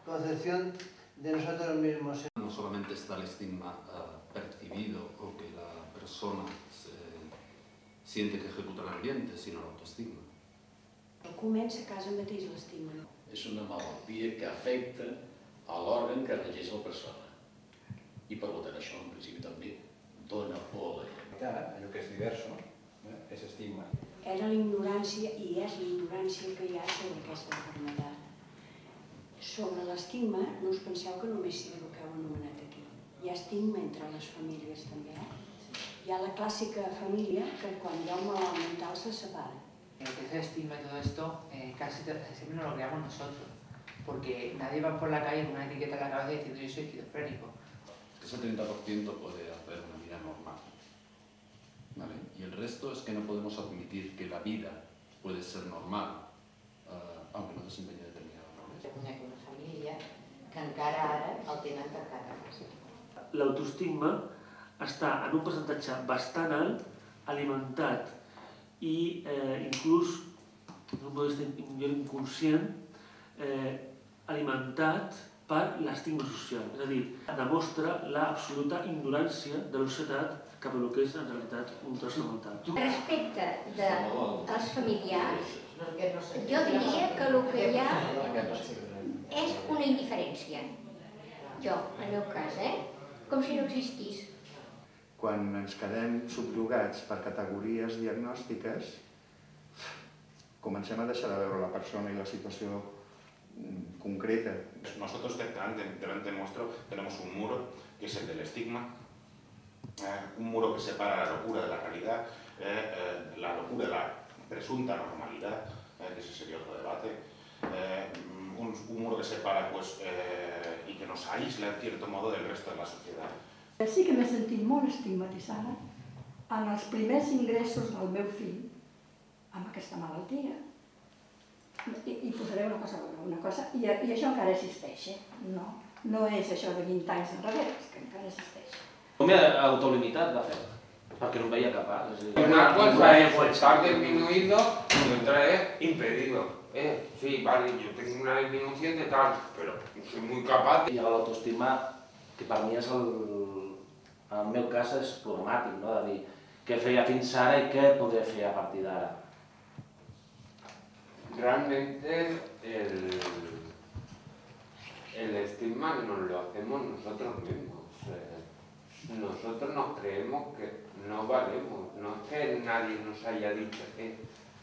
concepción de nosotros mismos. No solamente está el estigma percibido o que la persona siente que ejecuta l'ambiente, sinó l'autoestigma. Comença a casa mateix l'estigma. És una malaltia que afecta a l'òrgan que regeix la persona. I per tant això, en principi, també dona por a la gent. Allò que és diverso és estigma. Era la ignorància i és la ignorància que hi ha sobre aquesta malaltia. Sobre l'estigma, no us penseu que només sigui el que heu anomenat aquí. Hi ha estigma entre les famílies també. Hi ha la clàssica família que quan hi ha un malalt mental se separa. Ese estigma y todo esto casi siempre nos lo creamos nosotros, porque nadie va por la calle con una etiqueta en la cabeza diciendo yo soy esquizofrénico. Ese 30% puede hacer una vida normal, ¿vale? Y el resto es que no podemos admitir que la vida puede ser normal, aunque no desempeñe determinados roles. Conec una família que encara ara el tenen tancat a casa. L'autoestigma està en un percentatge bastant alt, alimentat i inclús, des d'un punt de vista inconscient, alimentat per l'estigma social. És a dir, demostra l'absoluta ignorància de la societat cap a el que és en realitat un trastorn mental. Respecte dels familiars, jo diria que el que hi ha és una indiferència. Jo, en el meu cas, com si no existís. Quan ens quedem subjugats per categories diagnòstiques, comencem a deixar de veure la persona i la situació concreta. Nosotros delante nuestro tenemos un muro que es el del estigma, un muro que separa la locura de la realidad, la locura de la presunta normalidad, que ese sería otro debate, un muro que separa y que nos aísla en cierto modo del resto de la sociedad. Sí que m'he sentit molt estigmatitzada en els primers ingressos del meu fill amb aquesta malaltia. I posaré una cosa, i això encara existeix, no és això de 20 anys enrere, és que encara existeix. Com m'he autolimitat, de fet, perquè no em veia capaç. Una cosa es estar disminuido y otra es impedido. Sí, vale, yo tengo una disminución de tal, pero soy muy capaz. I l'autoestima, que per mi és en el meu cas és problemàtic, no? De dir què feia fins ara i què podré fer a partir d'ara. Realmente el estigma nos lo hacemos nosotros mismos. Nosotros nos creemos que no valemos, no es que nadie nos haya dicho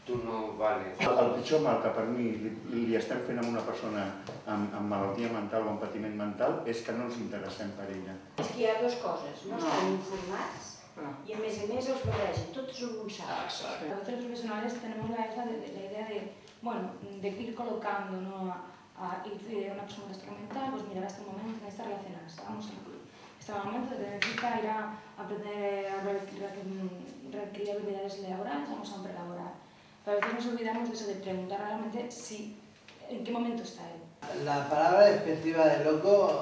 tu no vales. El pitjor mal que per mi li estem fent a una persona amb malaltia mental o amb patiment mental és que no ens interessem per ella. És que hi ha dues coses, no estan informats y a més els barregen, tots són un sac. Nosotros los profesionales tenemos la idea de ir colocando a una persona con trastorno mental, pues mira, en este momento necesita relacionarse, vamos a incluir. Este momento necesita ir a aprender a readquirir habilidades laborales, vamos a un prelaboral. Pero a veces nos olvidamos de eso, de preguntar realmente en qué momento está él. La palabra despectiva de loco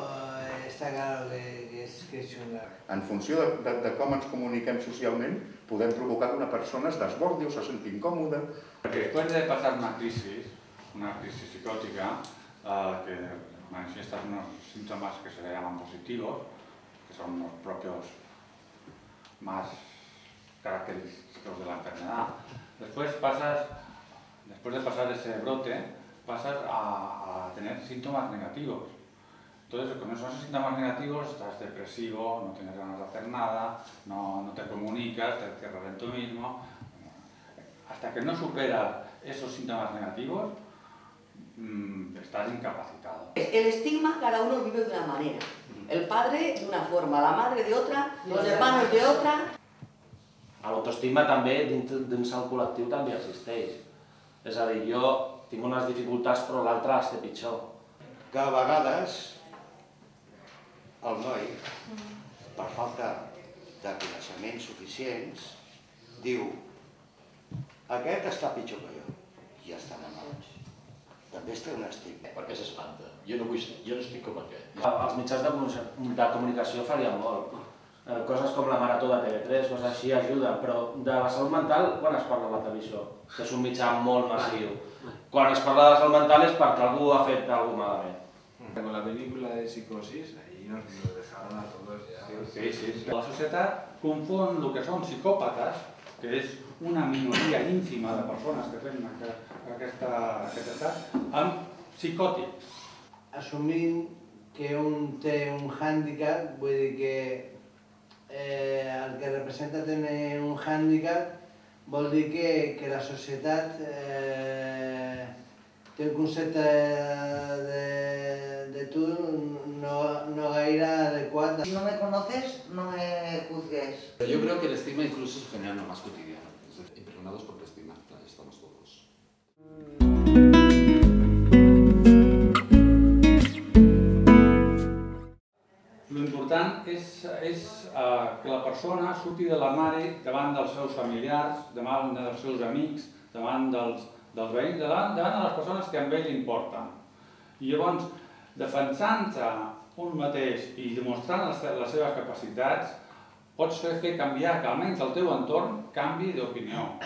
està claro que és xunga. En funció de com ens comuniquem socialment, podem provocar que una persona es desbordi o se senti incòmoda. Después de pasar una crisis psicótica, que manifiesta unos síntomas que se le llaman positivos, que son los propios más característicos de la enfermedad. Después de pasar ese brote, pasas a tener síntomas negativos. Entonces, con esos síntomas negativos estás depresivo, no tienes ganas de hacer nada, no te comunicas, te encierras en tú mismo. Hasta que no superas esos síntomas negativos, estás incapacitado. El estigma cada uno vive de una manera. El padre de una forma, la madre de otra, los hermanos de otra. L'autoestima també dins el col·lectiu també existeix. És a dir, jo tinc unes dificultats però l'altre les té pitjor. Que a vegades el noi, per falta de coneixements suficients, diu aquest està pitjor que jo i ja està malalts. També es té un estigma. Per què s'espanta? Jo no estic com aquest. Els mitjans de comunicació farien molt. Coses com la Marató de TV3, coses així ajuden, però de la salut mental quan es parla a la televisió? Que és un mitjà molt massiu. Quan es parla de la salut mental és perquè algú ha fet alguna cosa malament. Con la película de Psicosis, ahí nos lo dejaron a todos ya. Sí. La societat confon el que són psicòpates, que és una minoria ínfima de persones que tenen aquest estat, amb psicòtics. Assumint que un té un hàndicap, vull dir que el que representa tenir un hàndicap vol dir que la societat té un concepte de tu no gaire adecuat. Si no me conoces, no me juzgues. Yo creo que el estigma incluso se genera en lo más cotidiano. Es decir, impregnados por el estigma, estamos todos. L'important és que la persona surti de l'armari davant dels seus familiars, davant dels seus amics, davant dels veïns, davant de les persones que a ell importen. I llavors, defensant-se un mateix i demostrant les seves capacitats, pots fer canviar que almenys el teu entorn canvi d'opinió.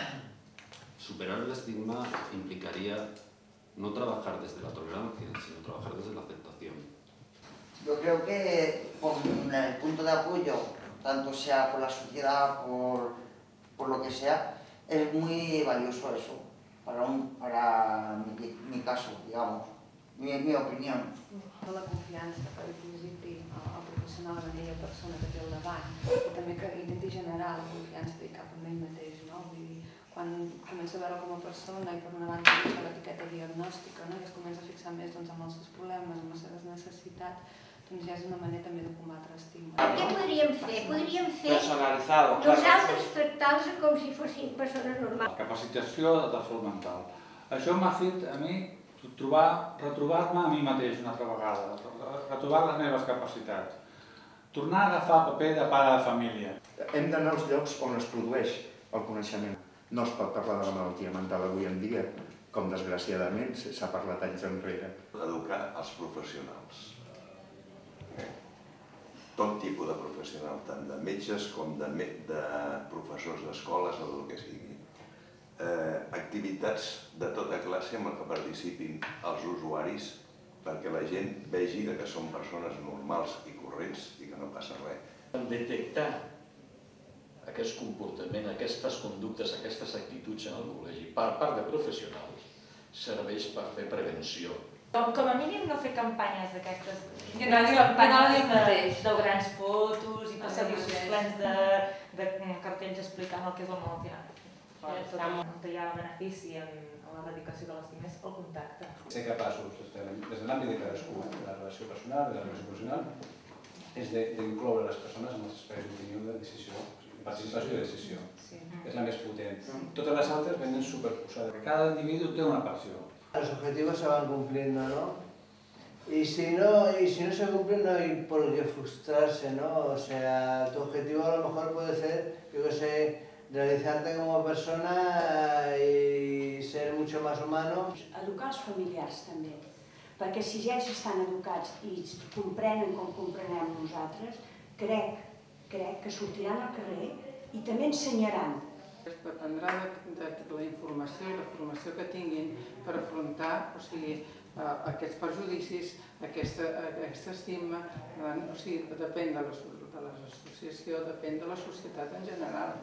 Superar el estigma implicaría no trabajar desde la tolerancia, sino trabajar desde la aceptación. Yo creo que por el punto de apoyo, tanto sea por la sociedad, por lo que sea, es muy valioso eso, para mi caso, digamos, mi opinión. La confiança que dipositi el professional en aquella persona que té al davant i també que intenti generar la confiança que té cap en ell mateix, no? Vull dir, quan comença a veure com a persona i per una banda l'etiqueta diagnòstica, no? I es comença a fixar més en els seus problemes, en les seves necessitats, doncs ja és una manera també de combatre l'estigma. Què podríem fer? Podríem fer personalitzado, nosaltres tractar-los com si fossin persones normals. La capacitació de salut mental. Això m'ha fet a mi retrobar-me a mi mateix una altra vegada, retrobar les meves capacitats, tornar a agafar paper de pare de família. Hem d'anar als llocs on es produeix el coneixement. No es pot parlar de la malaltia mental avui en dia, com desgraciadament s'ha parlat anys enrere. Educar els professionals. Tot tipus de professional, tant de metges com de professors d'escoles o del que sigui. Activitats de tota classe amb què participin els usuaris perquè la gent vegi que són persones normals i corrents i que no passa res. Detectar aquest comportament, aquestes conductes, aquestes actituds en el col·legi per part de professionals serveix per fer prevenció. Com a mínim no fer campanyes d'aquestes, grans campanyes de grans fotos i passadissos plens de cartells explicant el que és la malaltia. No hi ha benefici en l'erradicació de l'estigma, és el contacte. Ser capaços, des de l'àmbit de cadascú, de la relació personal, de la relació professional, és d'incloure les persones en els espais d'opinió, de decisió, de participació i de decisió. És la més potent. Totes les altres venen superposades. Cada individu té una passió. Los objetivos se van cumpliendo, ¿no? Y si no se cumplen, no hay por qué frustrarse, ¿no? O sea, tu objetivo a lo mejor puede ser, yo qué sé, realizarte como persona y ser mucho más humano. Educar els familiars també, perquè si ja estan educats i comprenen com comprenem nosaltres, crec que sortiran al carrer i també ensenyaran. Dependrà de la informació i la formació que tinguin per afrontar aquests perjudicis, aquesta estigma, depèn de l'associació, depèn de la societat en general.